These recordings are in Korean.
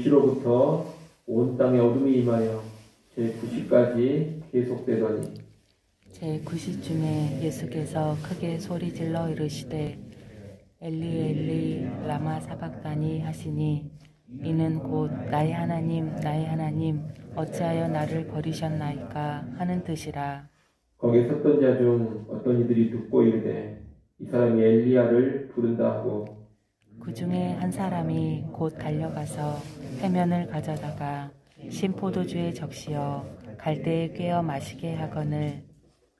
6시로부터 온 땅에 어둠이 임하여 제9시까지 계속되더니 제9시쯤에 예수께서 크게 소리질러 이르시되 엘리 엘리 라마 사박다니 하시니 이는 곧 나의 하나님 어찌하여 나를 버리셨나이까 하는 뜻이라. 거기 섰던 자 중 어떤 이들이 듣고 이르되 이 사람이 엘리야를 부른다 하고 그 중에 한 사람이 곧 달려가서 해면을 가져다가 신포도주에 적시어 갈대에 꿰어 마시게 하거늘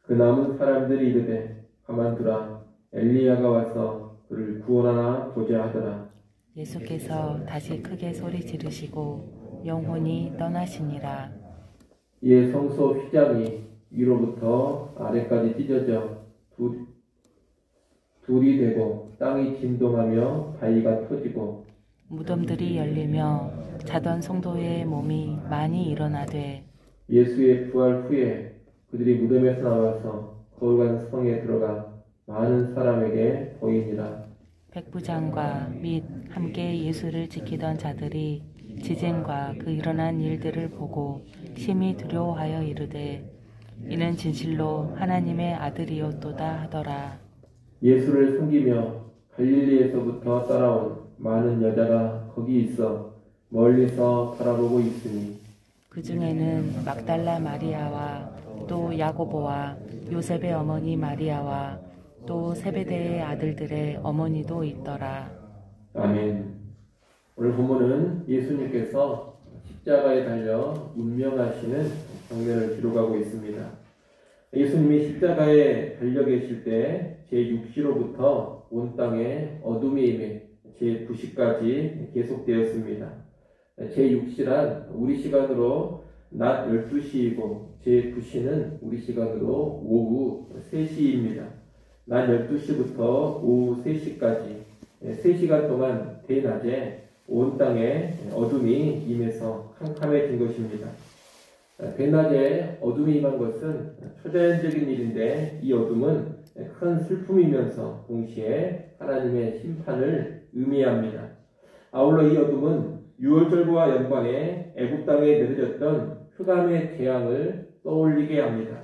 그 남은 사람들이 이르되 가만두라 엘리야가 와서 그를 구원하나 보자 하더라. 예수께서 다시 크게 소리 지르시고 영혼이 떠나시니라. 이에 성소 휘장이 위로부터 아래까지 찢어져 둘이 되고 땅이 진동하며 바위가 터지고 무덤들이 열리며 자던 성도의 몸이 많이 일어나되 예수의 부활 후에 그들이 무덤에서 나와서 거룩한 성에 들어가 많은 사람에게 보이니라. 백부장과 및 함께 예수를 지키던 자들이 지진과 그 일어난 일들을 보고 심히 두려워하여 이르되 이는 진실로 하나님의 아들이었도다 하더라. 예수를 섬기며 갈릴리에서부터 따라온 많은 여자가 거기 있어 멀리서 바라보고 있으니 그 중에는 막달라 마리아와 또 야고보와 요셉의 어머니 마리아와 또 세베대의 아들들의 어머니도 있더라. 아멘. 오늘 본문은 예수님께서 십자가에 달려 운명하시는 장면을 기록하고 있습니다. 예수님이 십자가에 달려 계실 때 제6시로부터 온 땅에 어둠이 임해 제9시까지 계속되었습니다. 제6시란 우리 시간으로 낮 12시이고 제9시는 우리 시간으로 오후 3시입니다. 낮 12시부터 오후 3시까지 3시간 동안 대낮에 온 땅에 어둠이 임해서 캄캄해진 것입니다. 대낮에 어둠이 임한 것은 초자연적인 일인데 이 어둠은 큰 슬픔이면서 동시에 하나님의 심판을 의미합니다. 아울러 이 어둠은 유월절과 연관해 애굽 땅에 내려졌던 흑암의 재앙을 떠올리게 합니다.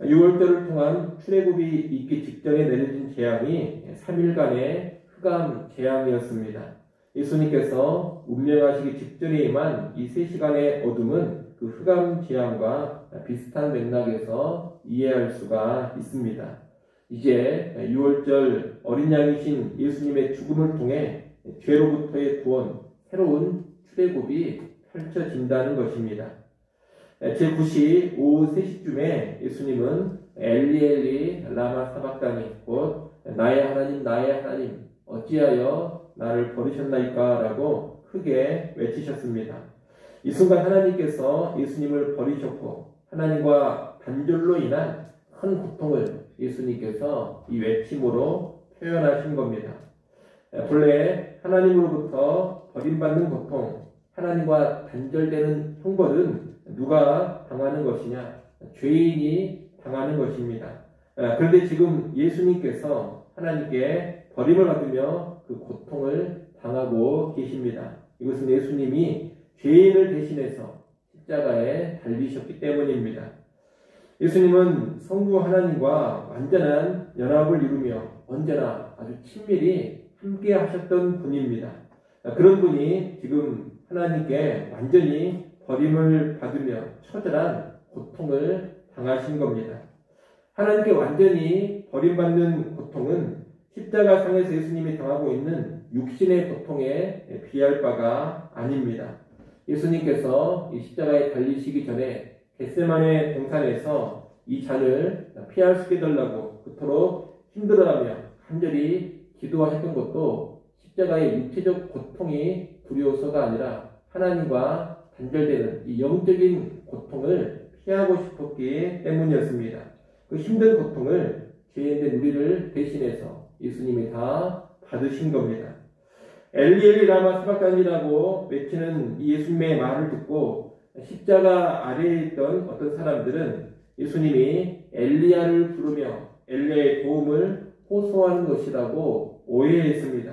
유월절을 통한 출애굽이 있기 직전에 내려진 재앙이 3일간의 흑암 재앙이었습니다. 예수님께서 운명하시기 직전에 임한 이 3시간의 어둠은 그 흑암 재앙과 비슷한 맥락에서 이해할 수가 있습니다. 이제 유월절 어린 양이신 예수님의 죽음을 통해 죄로부터의 구원, 새로운 출애굽이 펼쳐진다는 것입니다. 제9시 오후 3시쯤에 예수님은 엘리 엘리 라마 사박다니 곧 나의 하나님 어찌하여 나를 버리셨나이까 라고 크게 외치셨습니다. 이 순간 하나님께서 예수님을 버리셨고 하나님과 단절로 인한 큰 고통을 예수님께서 이 외침으로 표현하신 겁니다. 본래 하나님으로부터 버림받는 고통, 하나님과 단절되는 형벌은 누가 당하는 것이냐? 죄인이 당하는 것입니다. 그런데 지금 예수님께서 하나님께 버림을 받으며 그 고통을 당하고 계십니다. 이것은 예수님이 죄인을 대신해서 십자가에 달리셨기 때문입니다. 예수님은 성부 하나님과 완전한 연합을 이루며 언제나 아주 친밀히 함께 하셨던 분입니다. 그런 분이 지금 하나님께 완전히 버림을 받으며 처절한 고통을 당하신 겁니다. 하나님께 완전히 버림받는 고통은 십자가상에서 예수님이 당하고 있는 육신의 고통에 비할 바가 아닙니다. 예수님께서 이 십자가에 달리시기 전에 겟세마네 동산에서 이 잔을 피할 수 있게 해달라고 그토록 힘들어하며 간절히 기도하셨던 것도 십자가의 육체적 고통이 두려워서가 아니라 하나님과 단절되는 이 영적인 고통을 피하고 싶었기 때문이었습니다. 그 힘든 고통을 죄인된 우리를 대신해서 예수님이 다 받으신 겁니다. 엘리 엘리 라마 사박단이라고 외치는 이 예수님의 말을 듣고 십자가 아래에 있던 어떤 사람들은 예수님이 엘리야를 부르며 엘리야의 도움을 호소하는 것이라고 오해했습니다.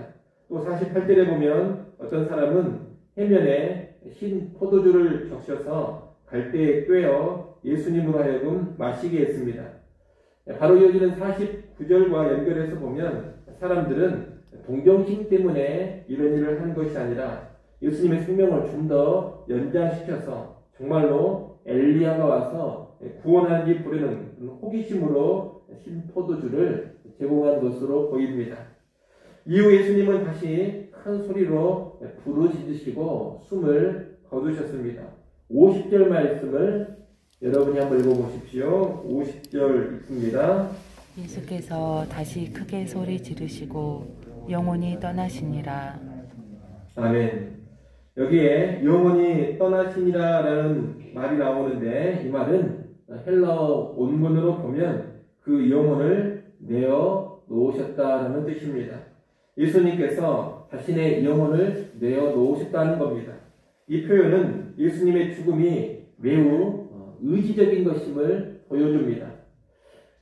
또 48절에 보면 어떤 사람은 해면에 신 포도주를 적셔서 갈대에 꿰어 예수님으로 하여금 마시게 했습니다. 바로 이어지는 49절과 연결해서 보면 사람들은 동정심 때문에 이런 일을 한 것이 아니라 예수님의 생명을 좀 더 연장시켜서 정말로 엘리야가 와서 구원하는지 보려는 호기심으로 신 포도주를 제공한 것으로 보입니다. 이후 예수님은 다시 큰 소리로 부르짖으시고 숨을 거두셨습니다. 50절 말씀을 여러분이 한번 읽어보십시오. 50절 읽습니다. 예수께서 다시 크게 소리 지르시고 영혼이 떠나시니라. 아멘. 여기에 영혼이 떠나시니라라는 말이 나오는데 이 말은 헬라어 원문으로 보면 그 영혼을 내어 놓으셨다는 뜻입니다. 예수님께서 자신의 영혼을 내어 놓으셨다는 겁니다. 이 표현은 예수님의 죽음이 매우 의지적인 것임을 보여줍니다.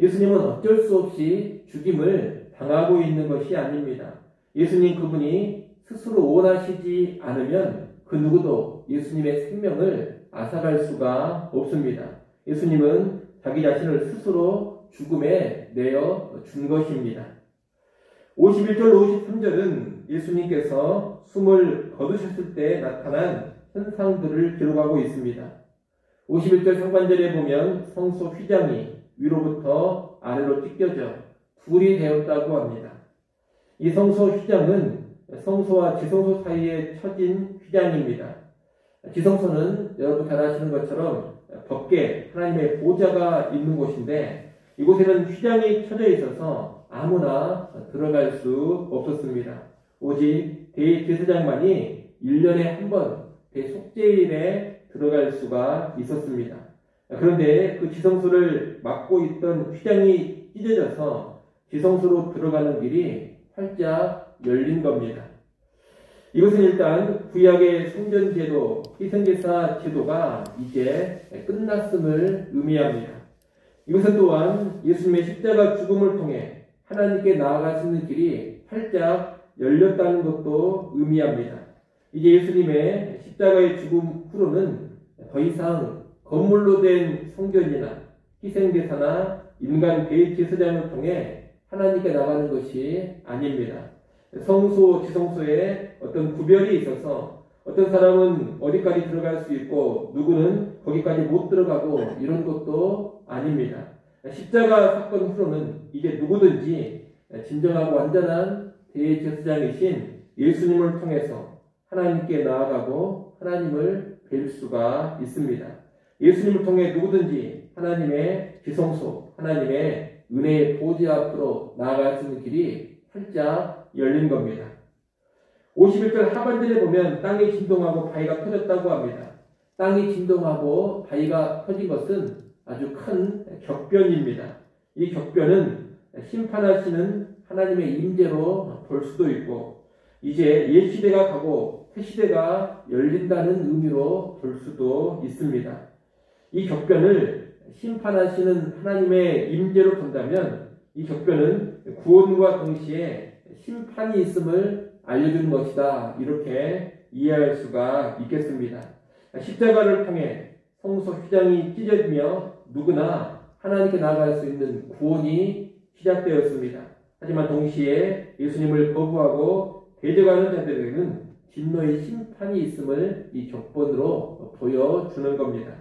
예수님은 어쩔 수 없이 죽임을 당하고 있는 것이 아닙니다. 예수님 그분이 스스로 원하시지 않으면 그 누구도 예수님의 생명을 앗아갈 수가 없습니다. 예수님은 자기 자신을 스스로 죽음에 내어 준 것입니다. 51절, 53절은 예수님께서 숨을 거두셨을 때 나타난 현상들을 기록하고 있습니다. 51절 상반절에 보면 성소 휘장이 위로부터 아래로 찢겨져 둘이 되었다고 합니다. 이 성소 휘장은 성소와 지성소 사이에 쳐진 휘장입니다. 지성소는 여러분 잘 아시는 것처럼 밖에 하나님의 보좌가 있는 곳인데 이곳에는 휘장이 쳐져 있어서 아무나 들어갈 수 없었습니다. 오직 대제사장만이 1년에 한 번 대속죄일에 들어갈 수가 있었습니다. 그런데 그 지성소를 막고 있던 휘장이 찢어져서 지성소로 들어가는 길이 활짝 열린 겁니다. 이것은 일단 구약의 성전제도, 희생제사 제도가 이제 끝났음을 의미합니다. 이것은 또한 예수님의 십자가 죽음을 통해 하나님께 나아갈 수 있는 길이 활짝 열렸다는 것도 의미합니다. 이제 예수님의 십자가의 죽음 후로는 더 이상 건물로 된 성전이나 희생제사나 인간 대제사장을 통해 하나님께 나가는 것이 아닙니다. 성소, 지성소에 어떤 구별이 있어서 어떤 사람은 어디까지 들어갈 수 있고 누구는 거기까지 못 들어가고 이런 것도 아닙니다. 십자가 사건 후로는 이제 누구든지 진정하고 완전한 대제사장이신 예수님을 통해서 하나님께 나아가고 하나님을 뵐 수가 있습니다. 예수님을 통해 누구든지 하나님의 지성소, 하나님의 은혜의 보좌 앞으로 나아갈 수 있는 길이 활짝 열린 겁니다. 51절 하반절에 보면 땅이 진동하고 바위가 터졌다고 합니다. 땅이 진동하고 바위가 터진 것은 아주 큰 격변입니다. 이 격변은 심판하시는 하나님의 임재로 볼 수도 있고 이제 옛 시대가 가고 새 시대가 열린다는 의미로 볼 수도 있습니다. 이 격변을 심판하시는 하나님의 임재로 본다면 이 격변은 구원과 동시에 심판이 있음을 알려주는 것이다. 이렇게 이해할 수가 있겠습니다. 십자가를 통해 성소 휘장이 찢어지며 누구나 하나님께 나아갈 수 있는 구원이 시작되었습니다. 하지만 동시에 예수님을 거부하고 대적하는 자들에게는 진노의 심판이 있음을 이 격변으로 보여주는 겁니다.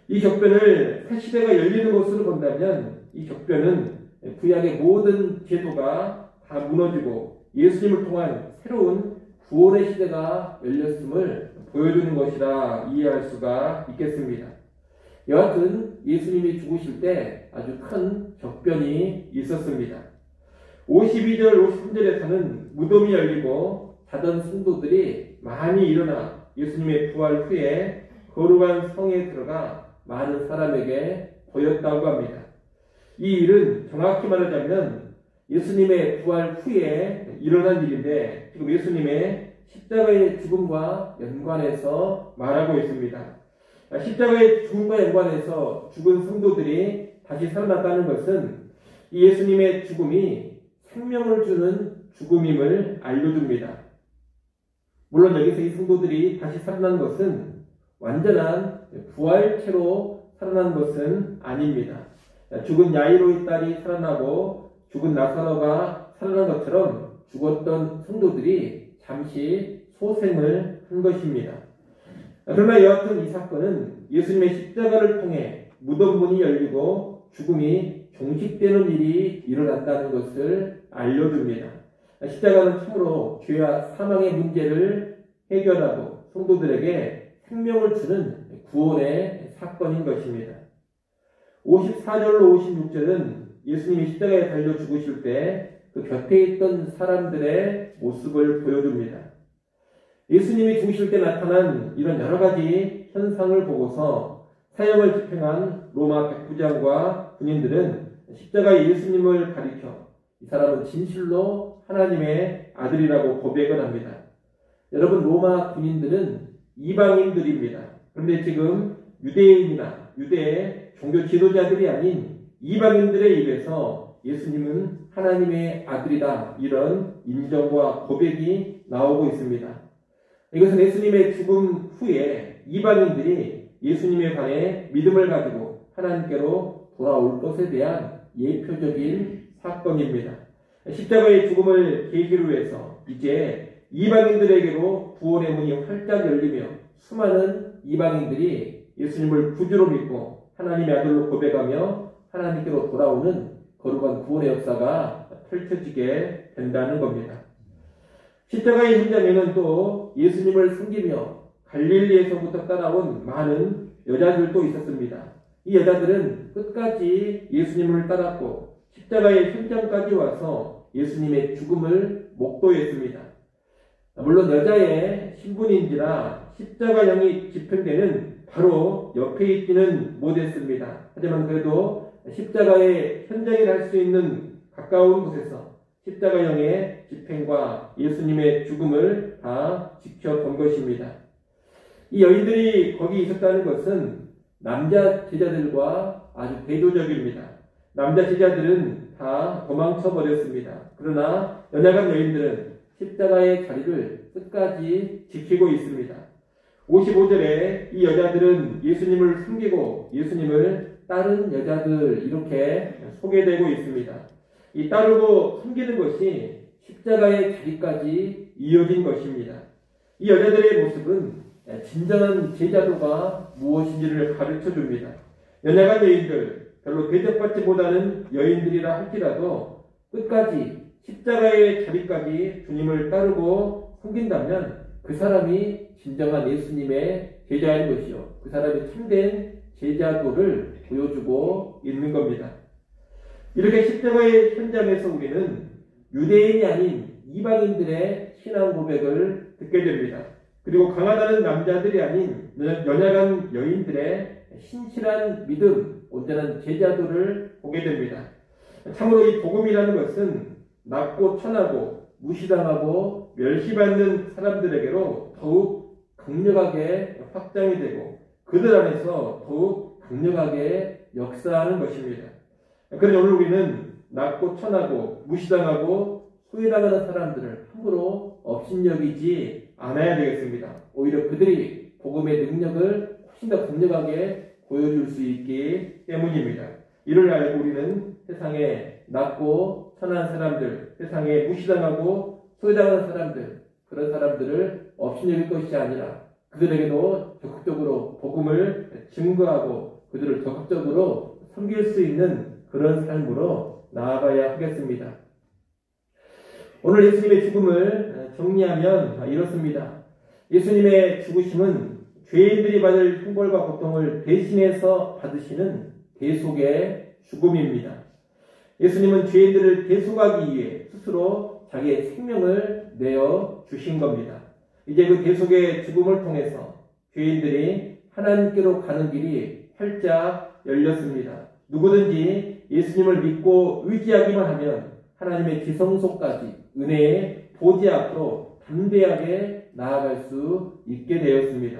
이 격변을 새 시대가 열리는 것으로 본다면 이 격변은 구약의 모든 제도가 다 무너지고 예수님을 통한 새로운 구원의 시대가 열렸음을 보여주는 것이라 이해할 수가 있겠습니다. 여하튼 예수님이 죽으실 때 아주 큰 격변이 있었습니다. 52절, 53절에서는 무덤이 열리고 자던 성도들이 많이 일어나 예수님의 부활 후에 거룩한 성에 들어가 많은 사람에게 보였다고 합니다. 이 일은 정확히 말하자면 예수님의 부활 후에 일어난 일인데 지금 예수님의 십자가의 죽음과 연관해서 말하고 있습니다. 십자가의 죽음과 연관해서 죽은 성도들이 다시 살아났다는 것은 이 예수님의 죽음이 생명을 주는 죽음임을 알려줍니다. 물론 여기서 이 성도들이 다시 살아난 것은 완전한 부활체로 살아난 것은 아닙니다. 죽은 야이로의 딸이 살아나고 죽은 나사로가 살아난 것처럼 죽었던 성도들이 잠시 소생을 한 것입니다. 그러나 여하튼 이 사건은 예수님의 십자가를 통해 무덤 문이 열리고 죽음이 종식되는 일이 일어난다는 것을 알려줍니다. 십자가는 참으로 죄와 사망의 문제를 해결하고 성도들에게 생명을 주는 구원의 사건인 것입니다. 54절로 56절은 예수님이 십자가에 달려 죽으실 때 그 곁에 있던 사람들의 모습을 보여줍니다. 예수님이 죽으실 때 나타난 이런 여러 가지 현상을 보고서 사형을 집행한 로마 백부장과 군인들은 십자가의 예수님을 가리켜 이 사람은 진실로 하나님의 아들이라고 고백을 합니다. 여러분, 로마 군인들은 이방인들입니다. 그런데 지금 유대인이나 유대의 종교 지도자들이 아닌 이방인들의 입에서 예수님은 하나님의 아들이다, 이런 인정과 고백이 나오고 있습니다. 이것은 예수님의 죽음 후에 이방인들이 예수님에 관해 믿음을 가지고 하나님께로 돌아올 것에 대한 예표적인 사건입니다. 십자가의 죽음을 계기로 해서 이제 이방인들에게로 구원의 문이 활짝 열리며 수많은 이방인들이 예수님을 구주로 믿고 하나님의 아들로 고백하며 하나님께로 돌아오는 거룩한 구원의 역사가 펼쳐지게 된다는 겁니다. 십자가의 현장에는 또 예수님을 섬기며 갈릴리에서부터 따라온 많은 여자들도 있었습니다. 이 여자들은 끝까지 예수님을 따랐고 십자가의 현장까지 와서 예수님의 죽음을 목도했습니다. 물론 여자의 신분인지라 십자가형이 집행되는 바로 옆에 있지는 못했습니다. 하지만 그래도 십자가의 현장이라 할 수 있는 가까운 곳에서 십자가형의 집행과 예수님의 죽음을 다 지켜본 것입니다. 이 여인들이 거기 있었다는 것은 남자 제자들과 아주 대조적입니다. 남자 제자들은 다 도망쳐 버렸습니다. 그러나 연약한 여인들은 십자가의 자리를 끝까지 지키고 있습니다. 55절에 이 여자들은 예수님을 숨기고 예수님을 따른 여자들, 이렇게 소개되고 있습니다. 이 따르고 숨기는 것이 십자가의 자리까지 이어진 것입니다. 이 여자들의 모습은 진정한 제자도가 무엇인지를 가르쳐 줍니다. 연약한 여인들, 별로 대접받지 못하는 여인들이라 할지라도 끝까지 십자가의 자리까지 주님을 따르고 섬긴다면 그 사람이 진정한 예수님의 제자인 것이요, 그 사람이 참된 제자도를 보여주고 있는 겁니다. 이렇게 십자가의 현장에서 우리는 유대인이 아닌 이방인들의 신앙 고백을 듣게 됩니다. 그리고 강하다는 남자들이 아닌 연약한 여인들의 신실한 믿음, 온전한 제자도를 보게 됩니다. 참으로 이 복음이라는 것은 낮고 천하고 무시당하고 멸시받는 사람들에게로 더욱 강력하게 확장이 되고 그들 안에서 더욱 강력하게 역사하는 것입니다. 그런데 오늘 우리는 낮고 천하고 무시당하고 소외당하는 사람들을 함부로 업신여기지 않아야 되겠습니다. 오히려 그들이 복음의 능력을 훨씬 더 강력하게 보여줄 수 있기 때문입니다. 이를 알고 우리는 세상에 낮고 천한 사람들, 세상에 무시당하고 소외당하는 사람들, 그런 사람들을 업신여길 것이 아니라 그들에게도 적극적으로 복음을 증거하고 그들을 적극적으로 섬길 수 있는 그런 삶으로 나아가야 하겠습니다. 오늘 예수님의 죽음을 정리하면 이렇습니다. 예수님의 죽으심은 죄인들이 받을 형벌과 고통을 대신해서 받으시는 대속의 죽음입니다. 예수님은 죄인들을 대속하기 위해 스스로 자기의 생명을 내어 주신 겁니다. 이제 그 대속의 죽음을 통해서 죄인들이 하나님께로 가는 길이 활짝 열렸습니다. 누구든지 예수님을 믿고 의지하기만 하면 하나님의 지성소까지 은혜의 보좌 앞으로 담대하게 나아갈 수 있게 되었습니다.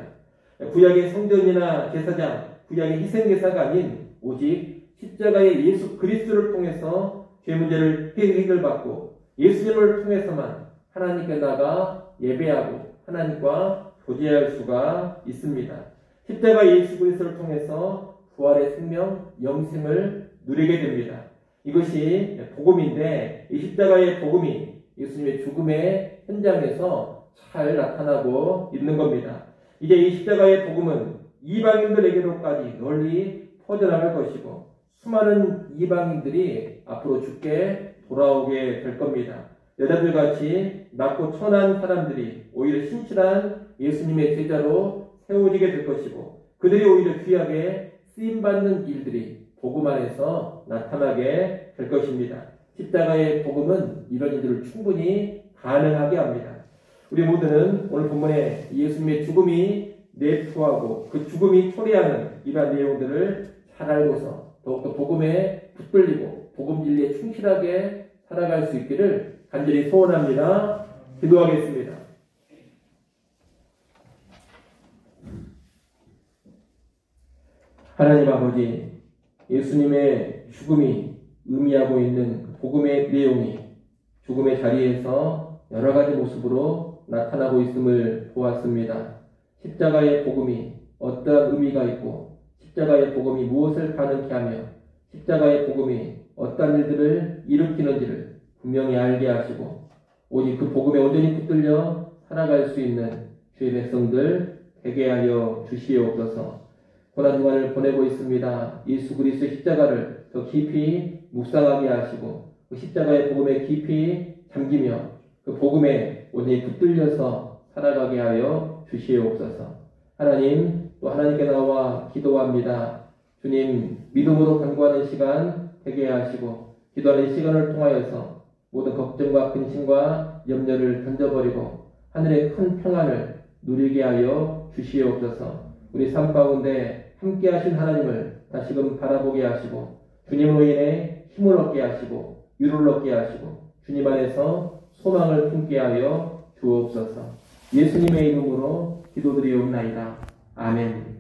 구약의 성전이나 제사장, 구약의 희생제사가 아닌 오직 십자가의 예수 그리스도를 통해서 죄 문제를 해결받고 예수님을 통해서만 하나님께 나가 예배하고 하나님과 교제할 수가 있습니다. 십자가 예수 그리스도를 통해서 부활의 생명, 영생을 누리게 됩니다. 이것이 복음인데 이 십자가의 복음이 예수님의 죽음의 현장에서 잘 나타나고 있는 겁니다. 이제 이 십자가의 복음은 이방인들에게로까지 널리 퍼져나갈 것이고 수많은 이방인들이 앞으로 주께 돌아오게 될 겁니다. 여자들같이 낮고 천한 사람들이 오히려 신실한 예수님의 제자로 세워지게 될 것이고 그들이 오히려 귀하게 쓰임받는 일들이 복음 안에서 나타나게 될 것입니다. 십자가의 복음은 이런 일들을 충분히 가능하게 합니다. 우리 모두는 오늘 본문에 예수님의 죽음이 내포하고 그 죽음이 초래하는 이러한 내용들을 잘 알고서 더욱더 복음에 붙들리고 복음 진리에 충실하게 살아갈 수 있기를 간절히 소원합니다. 기도하겠습니다. 하나님 아버지, 예수님의 죽음이 의미하고 있는 복음의 내용이 죽음의 자리에서 여러 가지 모습으로 나타나고 있음을 보았습니다. 십자가의 복음이 어떠한 의미가 있고 십자가의 복음이 무엇을 가능케 하며 십자가의 복음이 어떠한 일들을 일으키는지를 분명히 알게 하시고 오직 그 복음에 온전히 붙들려 살아갈 수 있는 주의 백성들 되게 하여 주시옵소서. 고난 주간을 보내고 있습니다. 예수 그리스도의 십자가를 더 깊이 묵상하게 하시고 그 십자가의 복음에 깊이 잠기며 그 복음에 온전히 붙들려서 살아가게 하여 주시옵소서. 하나님, 또 하나님께 나와 기도합니다. 주님, 믿음으로 간구하는 시간 되게 하시고 기도하는 시간을 통하여서 모든 걱정과 근심과 염려를 던져버리고 하늘의 큰 평안을 누리게 하여 주시옵소서. 우리 삶 가운데 함께 하신 하나님을 다시금 바라보게 하시고 주님으로 인해 힘을 얻게 하시고 위로를 얻게 하시고 주님 안에서 소망을 품게 하여 주옵소서. 예수님의 이름으로 기도드리옵나이다. 아멘.